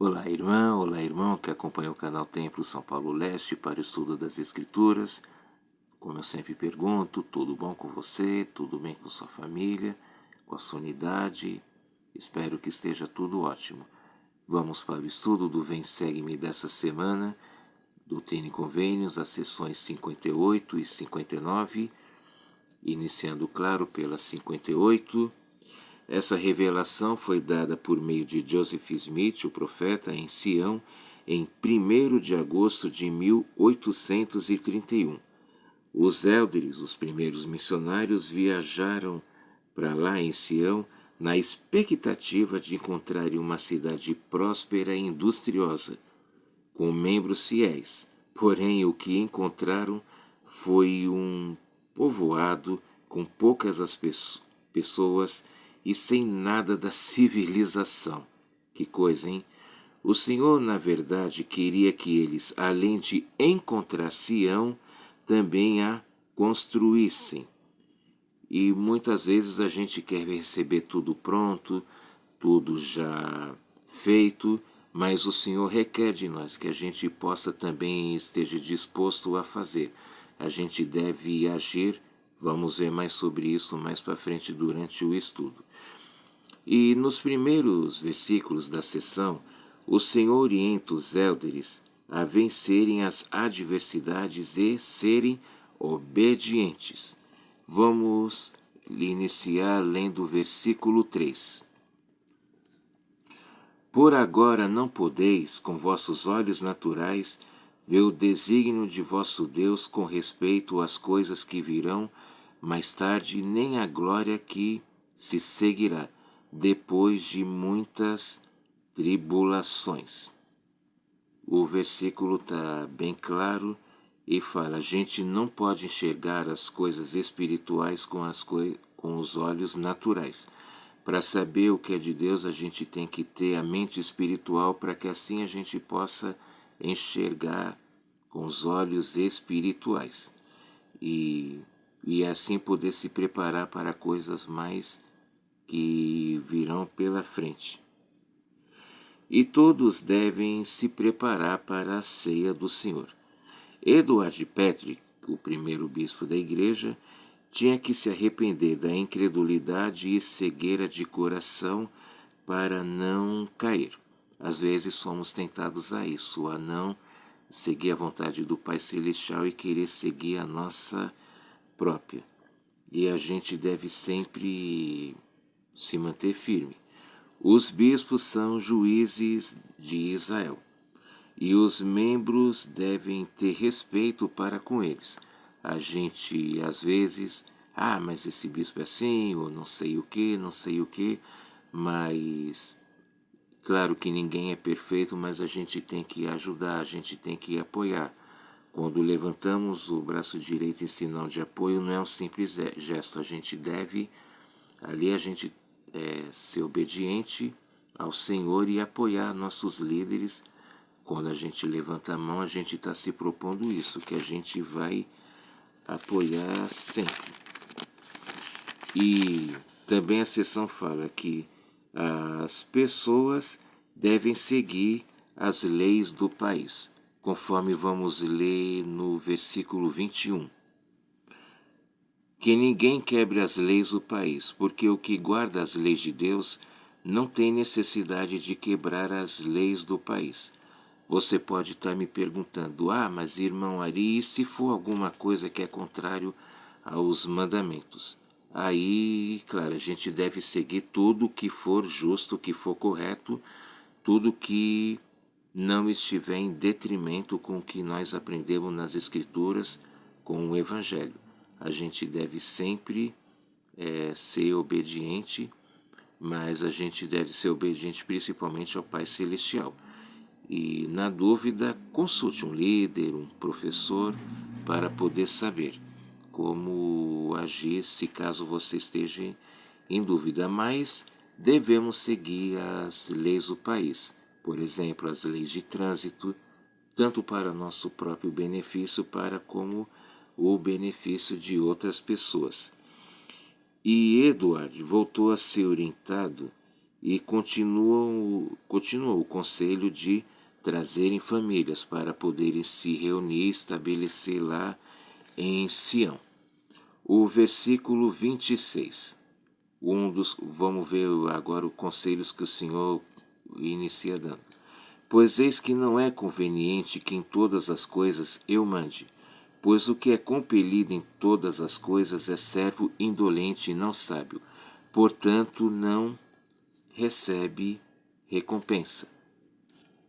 Olá, irmã, olá, irmão que acompanha o canal Templo São Paulo Leste para o estudo das Escrituras. Como eu sempre pergunto, tudo bom com você? Tudo bem com sua família? Com a sua unidade? Espero que esteja tudo ótimo. Vamos para o estudo do Vem Segue-me dessa semana, Doutrina e Convênios, as sessões 58 e 59, iniciando, claro, pela 58. Essa revelação foi dada por meio de Joseph Smith, o profeta, em Sião, em 1º de agosto de 1831. Os élderes, os primeiros missionários, viajaram para lá em Sião na expectativa de encontrarem uma cidade próspera e industriosa, com membros fiéis. Porém, o que encontraram foi um povoado com poucas as pessoas e sem nada da civilização. Que coisa, hein? O Senhor, na verdade, queria que eles, além de encontrar Sião, também a construíssem. E muitas vezes a gente quer receber tudo pronto, tudo já feito, mas o Senhor requer de nós que a gente possa também esteja disposto a fazer. A gente deve agir, vamos ver mais sobre isso mais para frente durante o estudo. E nos primeiros versículos da sessão, o Senhor orienta os élderes a vencerem as adversidades e serem obedientes. Vamos iniciar lendo o versículo 3. Por agora não podeis, com vossos olhos naturais, ver o desígnio de vosso Deus com respeito às coisas que virão mais tarde, nem a glória que se seguirá, depois de muitas tribulações. O versículo está bem claro e fala: a gente não pode enxergar as coisas espirituais com os olhos naturais. Para saber o que é de Deus, a gente tem que ter a mente espiritual para que assim a gente possa enxergar com os olhos espirituais. E assim poder se preparar para coisas mais que virão pela frente. E todos devem se preparar para a ceia do Senhor. Edward Patrick, o primeiro bispo da igreja, tinha que se arrepender da incredulidade e cegueira de coração para não cair. Às vezes somos tentados a isso, a não seguir a vontade do Pai Celestial e querer seguir a nossa própria. E a gente deve sempre se manter firme. Os bispos são juízes de Israel e os membros devem ter respeito para com eles. A gente, às vezes, mas esse bispo é assim, ou não sei o que, mas claro que ninguém é perfeito, mas a gente tem que ajudar, a gente tem que apoiar. Quando levantamos o braço direito em sinal de apoio, não é um simples gesto, a gente deve, ali a gente ser obediente ao Senhor e apoiar nossos líderes. Quando a gente levanta a mão, a gente está se propondo isso, que a gente vai apoiar sempre. E também a sessão fala que as pessoas devem seguir as leis do país, conforme vamos ler no versículo 21. Que ninguém quebre as leis do país, porque o que guarda as leis de Deus não tem necessidade de quebrar as leis do país. Você pode estar me perguntando: mas irmão Ari, e se for alguma coisa que é contrário aos mandamentos? Aí, claro, a gente deve seguir tudo que for justo, que for correto, tudo que não estiver em detrimento com o que nós aprendemos nas Escrituras, com o Evangelho. A gente deve sempre ser obediente, mas a gente deve ser obediente principalmente ao Pai Celestial. E, na dúvida, consulte um líder, um professor, para poder saber como agir se caso você esteja em dúvida. Mas devemos seguir as leis do país, por exemplo, as leis de trânsito, tanto para nosso próprio benefício, para como o benefício de outras pessoas. E Edward voltou a ser orientado e continua continuou o conselho de trazerem famílias para poderem se reunir e estabelecer lá em Sião. O versículo 26. Vamos ver agora os conselhos que o Senhor inicia dando. Pois eis que não é conveniente que em todas as coisas eu mande, pois o que é compelido em todas as coisas é servo indolente e não sábio, portanto não recebe recompensa.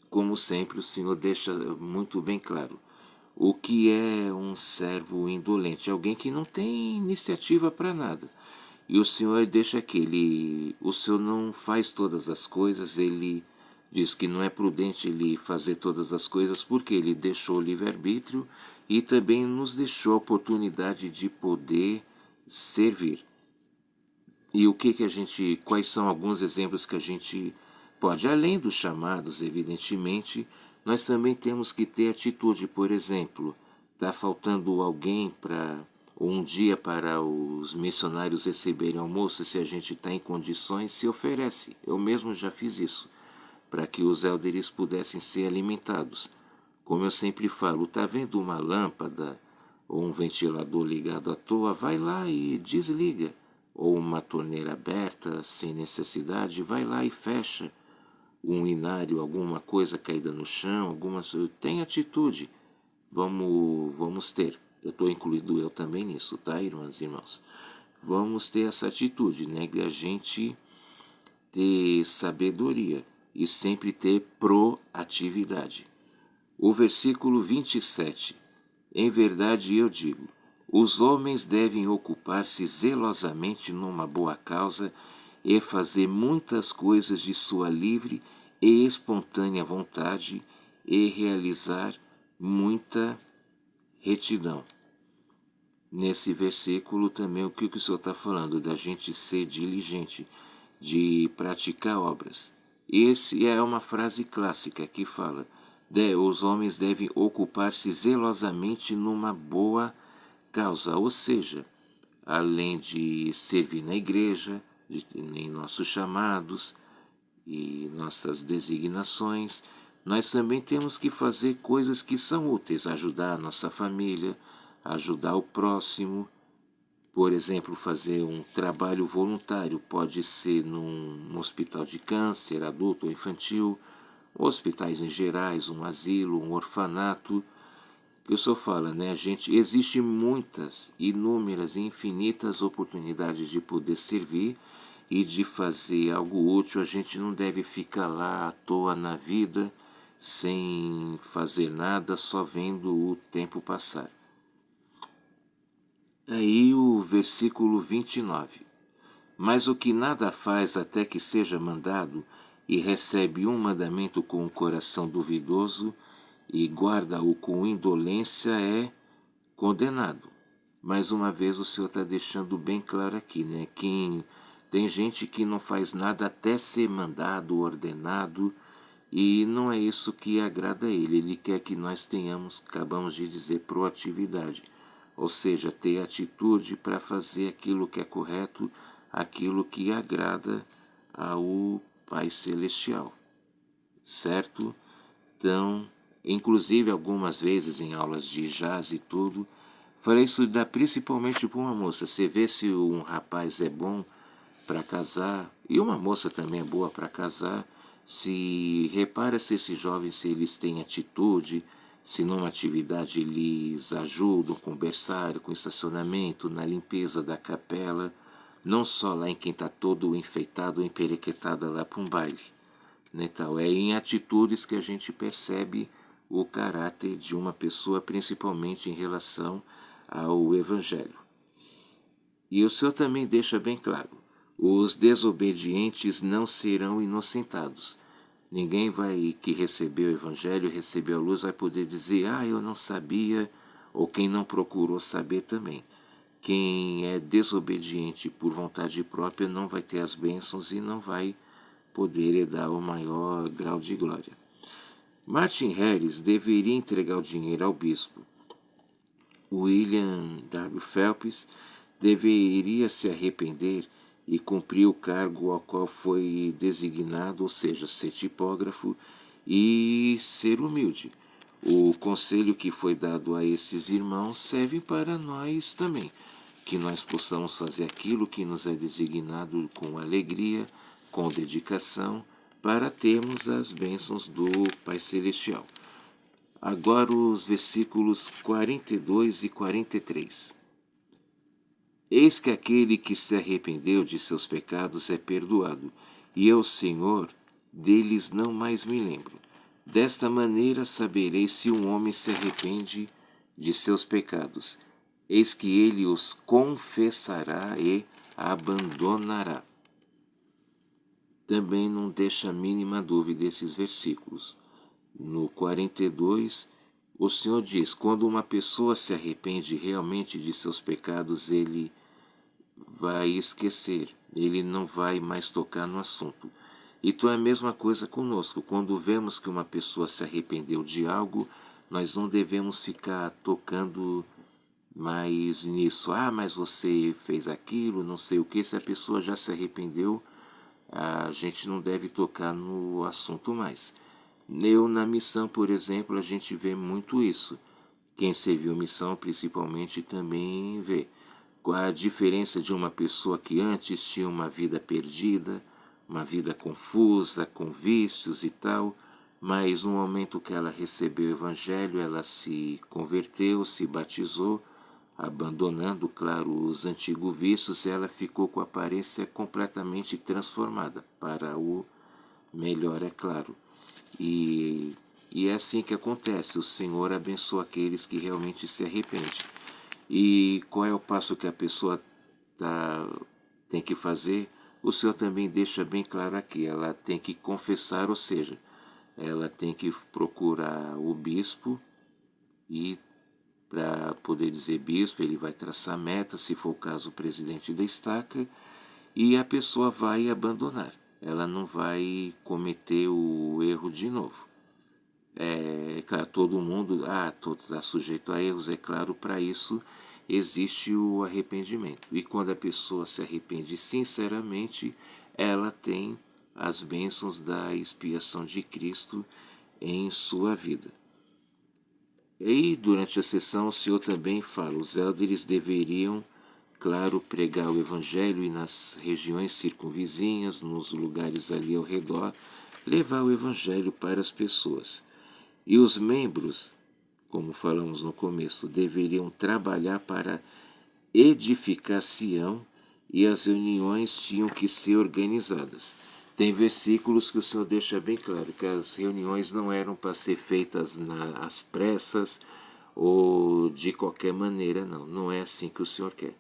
Como sempre, o Senhor deixa muito bem claro o que é um servo indolente, alguém que não tem iniciativa para nada. E o Senhor deixa que o Senhor não faz todas as coisas, ele diz que não é prudente ele fazer todas as coisas porque ele deixou o livre-arbítrio e também nos deixou a oportunidade de poder servir. E quais são alguns exemplos que a gente pode, além dos chamados, evidentemente, nós também temos que ter atitude. Por exemplo, está faltando alguém ou um dia para os missionários receberem almoço, se a gente está em condições, se oferece. Eu mesmo já fiz isso, para que os élderes pudessem ser alimentados. Como eu sempre falo, está vendo uma lâmpada ou um ventilador ligado à toa, vai lá e desliga. Ou uma torneira aberta sem necessidade, vai lá e fecha. Um inário, alguma coisa caída no chão, tem atitude. Vamos ter. Eu estou incluído eu também nisso, tá, irmãs e irmãos? Vamos ter essa atitude, né? De a gente ter sabedoria e sempre ter proatividade. O versículo 27. Em verdade eu digo, os homens devem ocupar-se zelosamente numa boa causa e fazer muitas coisas de sua livre e espontânea vontade e realizar muita retidão. Nesse versículo também o que o Senhor está falando? Da gente ser diligente, de praticar obras. Esse é uma frase clássica que fala: os homens devem ocupar-se zelosamente numa boa causa, ou seja, além de servir na igreja, em nossos chamados e nossas designações, nós também temos que fazer coisas que são úteis, ajudar a nossa família, ajudar o próximo. Por exemplo, fazer um trabalho voluntário, pode ser num hospital de câncer, adulto ou infantil, hospitais em gerais, um asilo, um orfanato. Que o senhor fala, né? Existe muitas, inúmeras e infinitas oportunidades de poder servir e de fazer algo útil. A gente não deve ficar lá à toa na vida, sem fazer nada, só vendo o tempo passar. Aí o versículo 29. Mas o que nada faz até que seja mandado, e recebe um mandamento com o coração duvidoso, e guarda-o com indolência, é condenado. Mais uma vez o Senhor está deixando bem claro aqui, né? Tem gente que não faz nada até ser mandado, ordenado, e não é isso que agrada a Ele. Ele quer que nós tenhamos, acabamos de dizer, proatividade. Ou seja, ter atitude para fazer aquilo que é correto, aquilo que agrada ao Pai Celestial. Certo? Então, inclusive algumas vezes em aulas de jazz e tudo, falei isso principalmente para uma moça. Você vê se um rapaz é bom para casar, e uma moça também é boa para casar, se repara se esses jovens, se eles têm atitude, se numa atividade eles ajudam com berçário, com estacionamento, na limpeza da capela, não só lá em quem está todo enfeitado ou emperequetada lá para um baile. Então, é em atitudes que a gente percebe o caráter de uma pessoa, principalmente em relação ao Evangelho. E o Senhor também deixa bem claro, os desobedientes não serão inocentados. Ninguém que recebeu o Evangelho, recebeu a luz, vai poder dizer, eu não sabia, ou quem não procurou saber também. Quem é desobediente por vontade própria não vai ter as bênçãos e não vai poder herdar o maior grau de glória. Martin Harris deveria entregar o dinheiro ao bispo. William W. Phelps deveria se arrepender e cumprir o cargo ao qual foi designado, ou seja, ser tipógrafo e ser humilde. O conselho que foi dado a esses irmãos serve para nós também, que nós possamos fazer aquilo que nos é designado com alegria, com dedicação, para termos as bênçãos do Pai Celestial. Agora os versículos 42 e 43. Eis que aquele que se arrependeu de seus pecados é perdoado, e eu, Senhor, deles não mais me lembro. Desta maneira saberei se um homem se arrepende de seus pecados. Eis que ele os confessará e abandonará. Também não deixa a mínima dúvida esses versículos. No 42, o Senhor diz: quando uma pessoa se arrepende realmente de seus pecados, ele vai esquecer, ele não vai mais tocar no assunto. Então é a mesma coisa conosco. Quando vemos que uma pessoa se arrependeu de algo, nós não devemos ficar tocando mais nisso. Ah, mas você fez aquilo, não sei o que. Se a pessoa já se arrependeu, a gente não deve tocar no assunto mais. Na missão, por exemplo, a gente vê muito isso. Quem serviu missão principalmente também vê. Qual a diferença de uma pessoa que antes tinha uma vida perdida, uma vida confusa, com vícios e tal, mas no momento que ela recebeu o Evangelho, ela se converteu, se batizou, abandonando, claro, os antigos vícios, ela ficou com a aparência completamente transformada, para o melhor, é claro. E é assim que acontece, o Senhor abençoa aqueles que realmente se arrependem. E qual é o passo que a pessoa tem que fazer? O Senhor também deixa bem claro aqui, ela tem que confessar, ou seja, ela tem que procurar o bispo e para poder dizer bispo, ele vai traçar meta, se for o caso o presidente da estaca, e a pessoa vai abandonar. Ela não vai cometer o erro de novo. É claro, todo mundo todo está sujeito a erros, é claro, para isso existe o arrependimento. E quando a pessoa se arrepende sinceramente, ela tem as bênçãos da expiação de Cristo em sua vida. E durante a sessão o Senhor também fala, os élderes deveriam, claro, pregar o Evangelho e nas regiões circunvizinhas, nos lugares ali ao redor, levar o Evangelho para as pessoas. E os membros, como falamos no começo, deveriam trabalhar para edificar Sião e as reuniões tinham que ser organizadas. Tem versículos que o Senhor deixa bem claro que as reuniões não eram para ser feitas às pressas ou de qualquer maneira, não. Não é assim que o Senhor quer.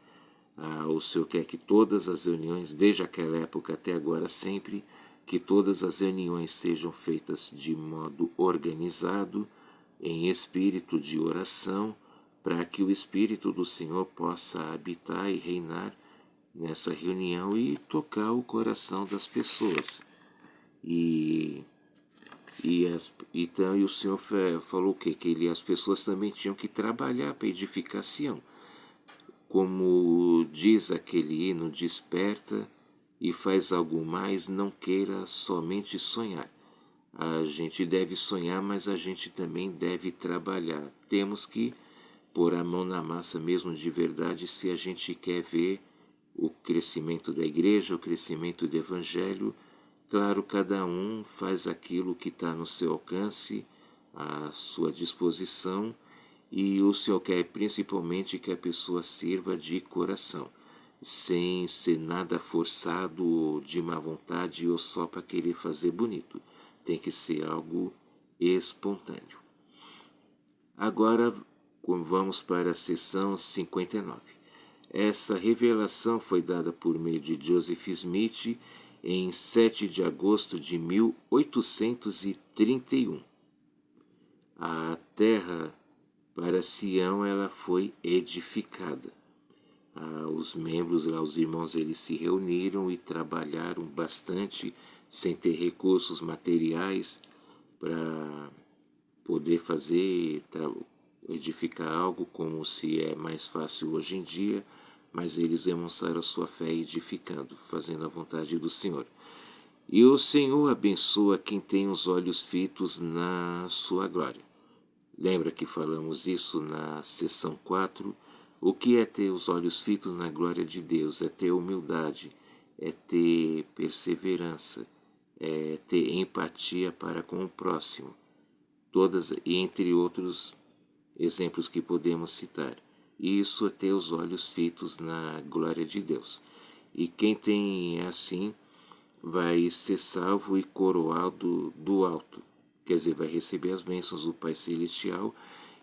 O Senhor quer que todas as reuniões, desde aquela época até agora, sempre, que todas as reuniões sejam feitas de modo organizado, em espírito de oração, para que o Espírito do Senhor possa habitar e reinar nessa reunião e tocar o coração das pessoas. E o Senhor falou o quê? Que as pessoas também tinham que trabalhar para edificar Sião. Como diz aquele hino, desperta e faz algo mais, não queira somente sonhar. A gente deve sonhar, mas a gente também deve trabalhar. Temos que pôr a mão na massa mesmo de verdade se a gente quer ver o crescimento da igreja, o crescimento do evangelho. Claro, cada um faz aquilo que está no seu alcance, à sua disposição, e o Senhor quer principalmente que a pessoa sirva de coração, sem ser nada forçado ou de má vontade ou só para querer fazer bonito. Tem que ser algo espontâneo. Agora vamos para a sessão 59. Essa revelação foi dada por meio de Joseph Smith em 7 de agosto de 1831. A terra para Sião ela foi edificada. Os membros lá, os irmãos, eles se reuniram e trabalharam bastante sem ter recursos materiais para poder edificar algo como se é mais fácil hoje em dia, mas eles demonstraram a sua fé edificando, fazendo a vontade do Senhor. E o Senhor abençoa quem tem os olhos fitos na sua glória. Lembra que falamos isso na sessão 4? O que é ter os olhos fitos na glória de Deus? É ter humildade, é ter perseverança, é ter empatia para com o próximo. Todas, e entre outros exemplos que podemos citar. Isso é ter os olhos fitos na glória de Deus. E quem tem assim vai ser salvo e coroado do alto. Quer dizer, vai receber as bênçãos do Pai Celestial.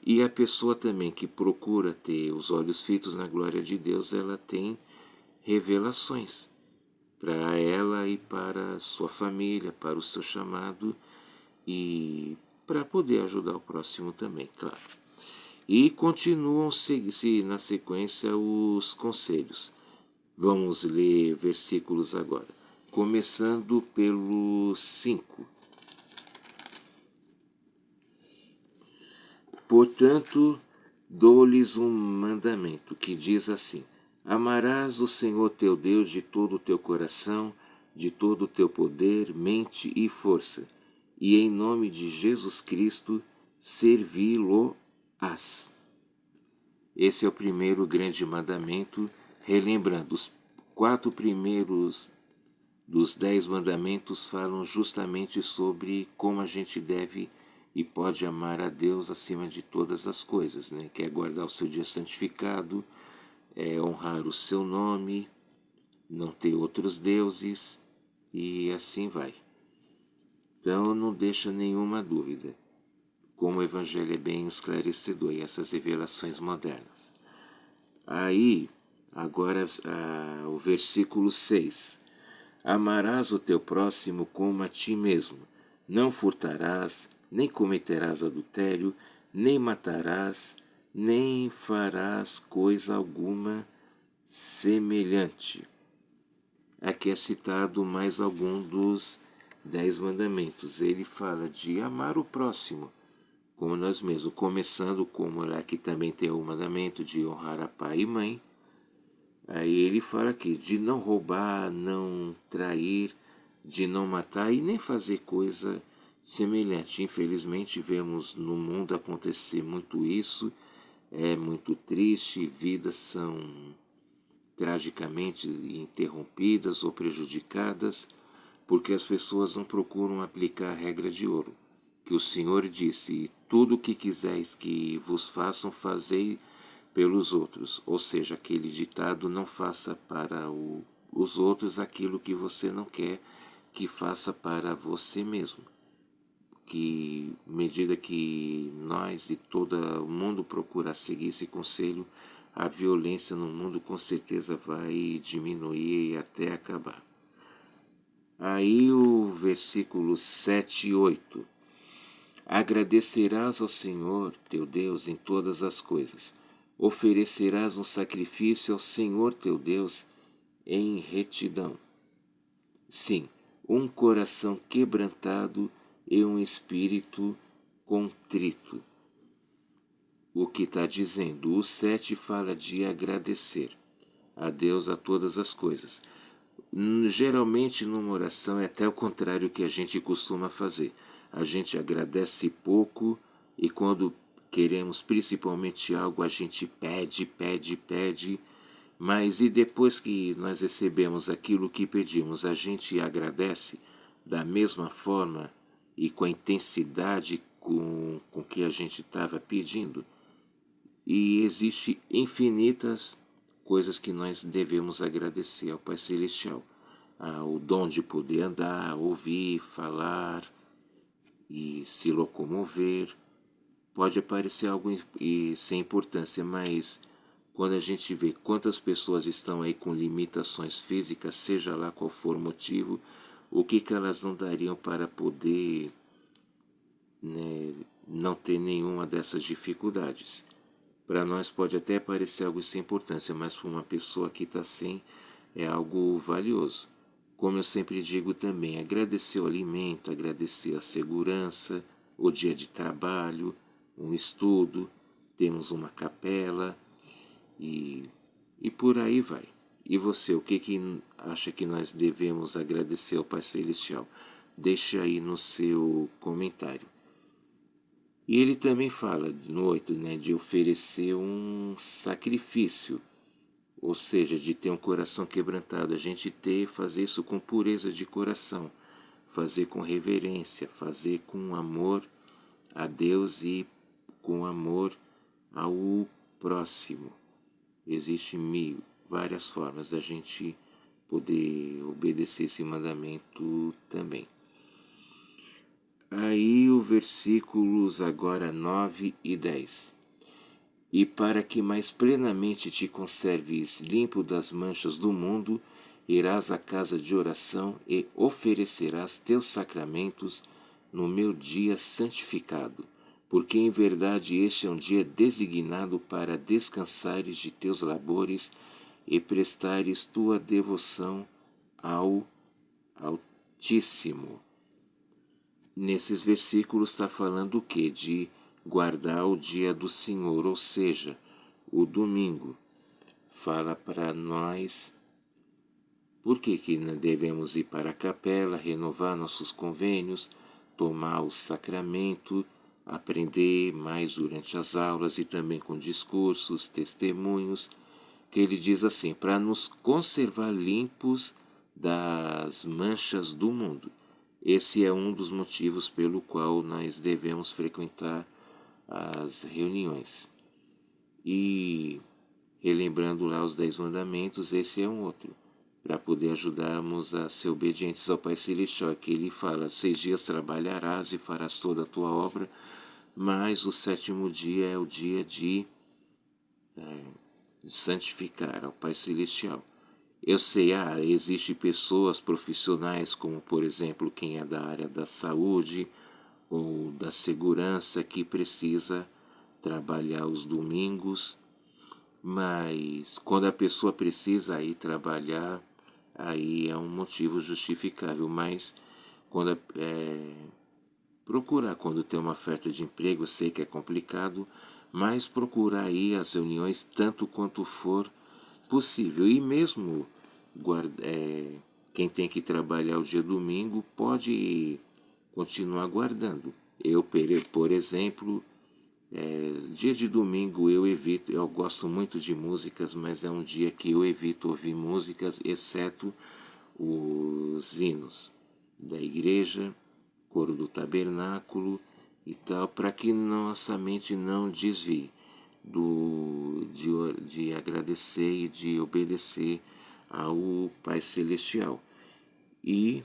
E a pessoa também que procura ter os olhos fitos na glória de Deus, ela tem revelações para ela e para sua família, para o seu chamado e para poder ajudar o próximo também, claro. E continuam na sequência os conselhos. Vamos ler versículos agora, começando pelo 5. Portanto, dou-lhes um mandamento que diz assim: amarás o Senhor teu Deus de todo o teu coração, de todo o teu poder, mente e força, e em nome de Jesus Cristo servi-lo-ás. Esse é o primeiro grande mandamento, relembrando, os 4 primeiros dos 10 mandamentos falam justamente sobre como a gente deve e pode amar a Deus acima de todas as coisas, né? Que é guardar o seu dia santificado, honrar o seu nome, não ter outros deuses e assim vai. Então não deixa nenhuma dúvida, como o Evangelho é bem esclarecedor e essas revelações modernas. Aí, agora o versículo 6. Amarás o teu próximo como a ti mesmo. Não furtarás, nem cometerás adultério, nem matarás, nem farás coisa alguma semelhante. Aqui é citado mais algum dos 10 mandamentos. Ele fala de amar o próximo, como nós mesmos, começando como aqui também tem o mandamento de honrar a pai e mãe. Aí ele fala aqui de não roubar, não trair, de não matar e nem fazer coisa semelhante. Infelizmente vemos no mundo acontecer muito isso, é muito triste, vidas são tragicamente interrompidas ou prejudicadas porque as pessoas não procuram aplicar a regra de ouro, que o Senhor disse: tudo o que quiseis que vos façam, fazei pelos outros. Ou seja, aquele ditado: não faça para os outros aquilo que você não quer que faça para você mesmo. Que, à medida que nós e todo o mundo procurar seguir esse conselho, a violência no mundo com certeza vai diminuir e até acabar. Aí o versículo 7 e 8. Agradecerás ao Senhor teu Deus em todas as coisas. Oferecerás um sacrifício ao Senhor teu Deus em retidão. Sim, um coração quebrantado e um espírito contrito. O que está dizendo? O 7 fala de agradecer a Deus a todas as coisas. Geralmente numa oração é até o contrário que a gente costuma fazer. A gente agradece pouco e quando queremos principalmente algo a gente pede, mas e depois que nós recebemos aquilo que pedimos, a gente agradece da mesma forma e com a intensidade com que a gente estava pedindo? E existe infinitas coisas que nós devemos agradecer ao Pai Celestial. O dom de poder andar, ouvir, falar e se locomover. Pode parecer algo sem importância, mas quando a gente vê quantas pessoas estão aí com limitações físicas, seja lá qual for o motivo, o que elas não dariam para poder, né, não ter nenhuma dessas dificuldades. Para nós pode até parecer algo sem importância, mas para uma pessoa que está sem, é algo valioso. Como eu sempre digo também, agradecer o alimento, agradecer a segurança, o dia de trabalho, um estudo, temos uma capela e e por aí vai. E você, o que acha que nós devemos agradecer ao Pai Celestial? Deixe aí no seu comentário. E ele também fala no 8, né, de oferecer um sacrifício, ou seja, de ter um coração quebrantado, a gente fazer isso com pureza de coração, fazer com reverência, fazer com amor a Deus e com amor ao próximo. Existem várias formas da gente poder obedecer esse mandamento também. Aí o versículos agora 9 e 10. E para que mais plenamente te conserves limpo das manchas do mundo, irás à casa de oração e oferecerás teus sacramentos no meu dia santificado, porque em verdade este é um dia designado para descansares de teus labores e prestares tua devoção ao Altíssimo. Nesses versículos está falando o quê? De guardar o dia do Senhor, ou seja, o domingo. Fala para nós por que devemos ir para a capela, renovar nossos convênios, tomar o sacramento, aprender mais durante as aulas e também com discursos, testemunhos, que ele diz assim, para nos conservar limpos das manchas do mundo. Esse é um dos motivos pelo qual nós devemos frequentar as reuniões. E, relembrando lá os 10 mandamentos, esse é um outro, para poder ajudarmos a ser obedientes ao Pai Celestial, que ele fala, 6 dias trabalharás e farás toda a tua obra, mas o 7º dia é o dia de santificar ao Pai Celestial. Eu sei, existem pessoas profissionais, como por exemplo quem é da área da saúde ou da segurança, que precisa trabalhar os domingos, mas quando a pessoa precisa ir trabalhar, aí é um motivo justificável, mas quando procurar, quando tem uma oferta de emprego, eu sei que é complicado, mas procurar ir às reuniões tanto quanto for possível. E mesmo quem tem que trabalhar o dia domingo pode continuar guardando. Eu, por exemplo, dia de domingo eu gosto muito de músicas, mas é um dia que eu evito ouvir músicas, exceto os hinos da igreja, coro do tabernáculo e tal, para que nossa mente não desvie de agradecer e de obedecer ao Pai Celestial. E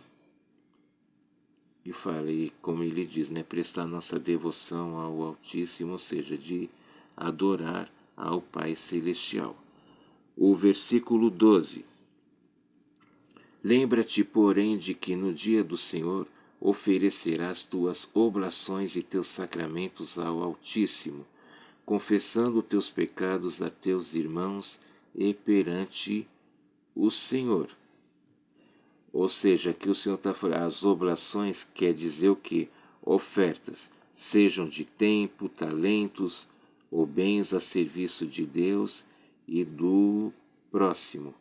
fala, e como ele diz, né, prestar nossa devoção ao Altíssimo, ou seja, de adorar ao Pai Celestial. O versículo 12. Lembra-te, porém, de que no dia do Senhor oferecerás tuas oblações e teus sacramentos ao Altíssimo, confessando teus pecados a teus irmãos e perante o Senhor. Ou seja, que o Senhor está falando, as oblações quer dizer o quê? Ofertas, sejam de tempo, talentos ou bens a serviço de Deus e do próximo.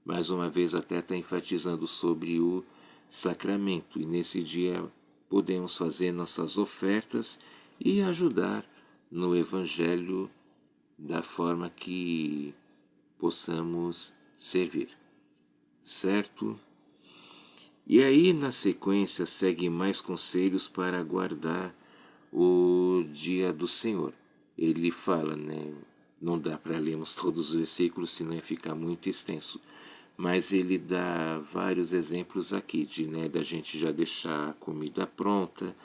Mais uma vez até está enfatizando sobre o sacramento. E nesse dia podemos fazer nossas ofertas e ajudar no Evangelho da forma que possamos servir. Certo? E aí na sequência seguem mais conselhos para guardar o dia do Senhor. Ele fala, né? Não dá para lermos todos os versículos, senão ia ficar muito extenso. Mas ele dá vários exemplos aqui da gente já deixar a comida pronta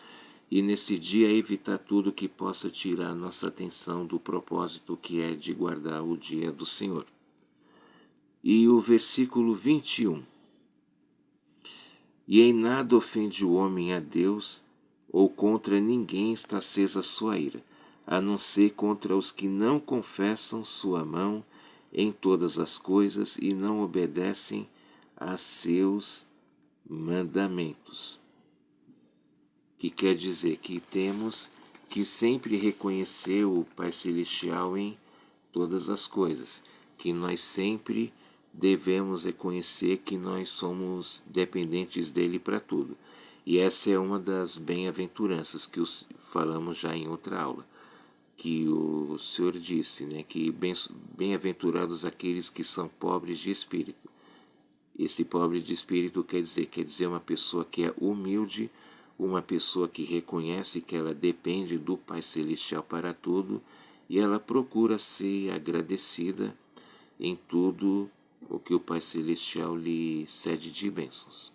e nesse dia evitar tudo que possa tirar nossa atenção do propósito que é de guardar o dia do Senhor. E o versículo 21. E em nada ofende o homem a Deus, ou contra ninguém está acesa sua ira, a não ser contra os que não confessam sua mão em todas as coisas e não obedecem a seus mandamentos. Que quer dizer que temos que sempre reconhecer o Pai Celestial em todas as coisas. que nós sempre devemos reconhecer que nós somos dependentes dele para tudo. E essa é uma das bem-aventuranças que falamos já em outra aula, que o Senhor disse, né, que bem-aventurados aqueles que são pobres de espírito. Esse pobre de espírito quer dizer uma pessoa que é humilde, uma pessoa que reconhece que ela depende do Pai Celestial para tudo e ela procura ser agradecida em tudo o que o Pai Celestial lhe cede de bênçãos.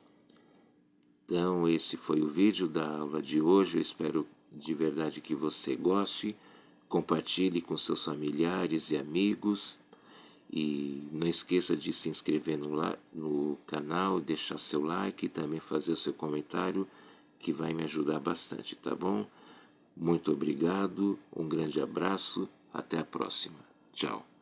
Então, esse foi o vídeo da aula de hoje. Eu espero de verdade que você goste. Compartilhe com seus familiares e amigos. E não esqueça de se inscrever no canal, deixar seu like e também fazer o seu comentário, que vai me ajudar bastante, tá bom? Muito obrigado, um grande abraço, até a próxima. Tchau.